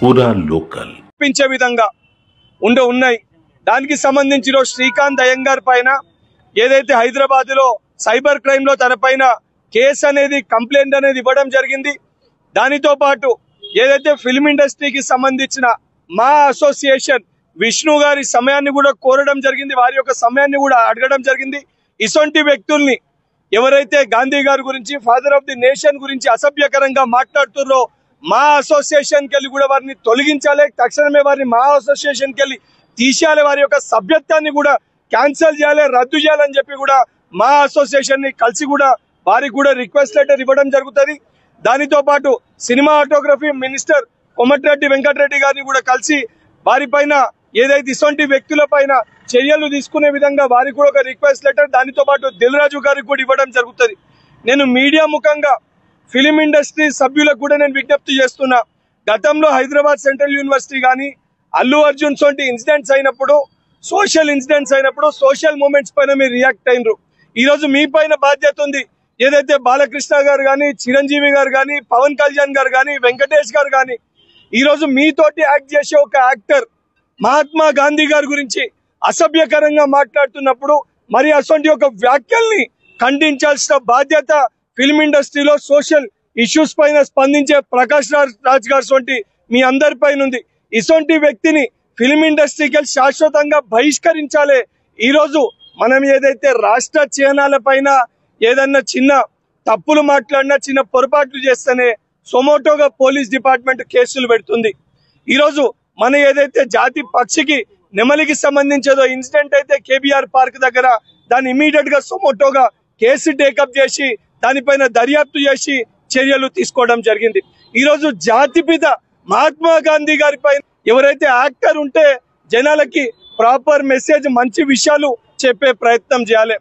पूरा लोकल పించే విధంగా ఉన్నాయి. దానికి సంబంధించి శ్రీకాంత్ అయ్యంగార్ పైన ఏదైతే హైదరాబాద్ లో సైబర్ క్రైమ్ లో తన పైన కేసు అనేది కంప్లైంట్ అనేది ఇవ్వడం జరిగింది. దానితో పాటు ఏదైతే ఫిల్మ్ ఇండస్ట్రీకి సంబంధించిన మా అసోసియేషన్ విష్ణు గారి సమయాన్ని కూడా కోరడం జరిగింది, వారి యొక్క సమయాన్ని కూడా అడగడం జరిగింది. ఇసొంటి వ్యక్తుల్ని ఎవరైతే గాంధీ గారి గురించి, ఫాదర్ ఆఫ్ ది నేషన్ గురించి అసభ్యకరంగా మాట్లాడుతున్నారో మా అసోసియేషన్ కి వెళ్ళి కూడా వారిని తొలగించాలి, తక్షణమే వారిని మా అసోసియేషన్ కి వెళ్ళి తీసేయాలి, వారి యొక్క సభ్యత్వాన్ని కూడా క్యాన్సిల్ చేయాలి, రద్దు చేయాలని చెప్పి కూడా మా అసోసియేషన్ ని కలిసి కూడా వారికి కూడా రిక్వెస్ట్ లెటర్ ఇవ్వడం జరుగుతుంది. దానితో పాటు సినిమాటోగ్రఫీ మినిస్టర్ కోమటిరెడ్డి వెంకటరెడ్డి గారిని కూడా కలిసి వారిపైన ఏదైతే ఇసొంటి వ్యక్తుల పైన చర్యలు తీసుకునే విధంగా వారికి కూడా ఒక రిక్వెస్ట్ లెటర్, దానితో పాటు దిల్ రాజు గారికి కూడా ఇవ్వడం జరుగుతుంది. నేను మీడియా ముఖంగా ఫిలిం ఇండస్ట్రీ సభ్యులకు కూడా నేను విజ్ఞప్తి చేస్తున్నా. గతంలో హైదరాబాద్ సెంట్రల్ యూనివర్సిటీ కానీ అల్లు అర్జున్ సొంటి ఇన్సిడెంట్స్ అయినప్పుడు, సోషల్ ఇన్సిడెంట్స్ అయినప్పుడు సోషల్ మూమెంట్స్ పైన మీరు రియాక్ట్ అయినరు. ఈ రోజు మీ పైన బాధ్యత ఉంది. ఏదైతే బాలకృష్ణ గారు కానీ, చిరంజీవి గారు కానీ, పవన్ కళ్యాణ్ గారు కానీ, వెంకటేష్ గారు కానీ ఈ రోజు మీతోటి యాక్ట్ చేసే ఒక యాక్టర్ మహాత్మా గాంధీ గారి గురించి అసభ్యకరంగా మాట్లాడుతున్నప్పుడు మరి అసొంటి ఒక వ్యాఖ్యల్ని ఖండించాల్సిన బాధ్యత ఫిల్మ్ ఇండస్ట్రీలో సోషల్ ఇష్యూస్ పైన స్పందించే ప్రకాష్ రాజ్ గారి సొంటి మీ అందరి పైన ఉంది. ఇసొంటి వ్యక్తిని ఫిల్మ్ ఇండస్ట్రీకి శాశ్వతంగా బహిష్కరించాలి. ఈ రోజు మనం ఏదైతే రాష్ట్ర చిహ్నాల పైన ఏదన్నా చిన్న తప్పులు మాట్లాడినా, చిన్న పొరపాట్లు చేస్తేనే సొమోటోగా పోలీస్ డిపార్ట్మెంట్ కేసులు పెడుతుంది. ఈ రోజు మన ఏదైతే జాతి పక్షికి నెమలికి సంబంధించేదో ఇన్సిడెంట్ అయితే కేబీఆర్ పార్క్ దగ్గర దాన్ని ఇమీడియట్ గా సొమోటోగా కేసు టేకప్ చేసి దానిపైన దర్యాప్తు చేసి చర్యలు తీసుకోవడం జరిగింది. ఈ రోజు జాతిపిత మహాత్మా గాంధీ గారి పైన ఎవరైతే యాక్టర్ ఉంటే జనాలకి ప్రాపర్ మెసేజ్, మంచి విషయాలు చెప్పే ప్రయత్నం చేయాలి.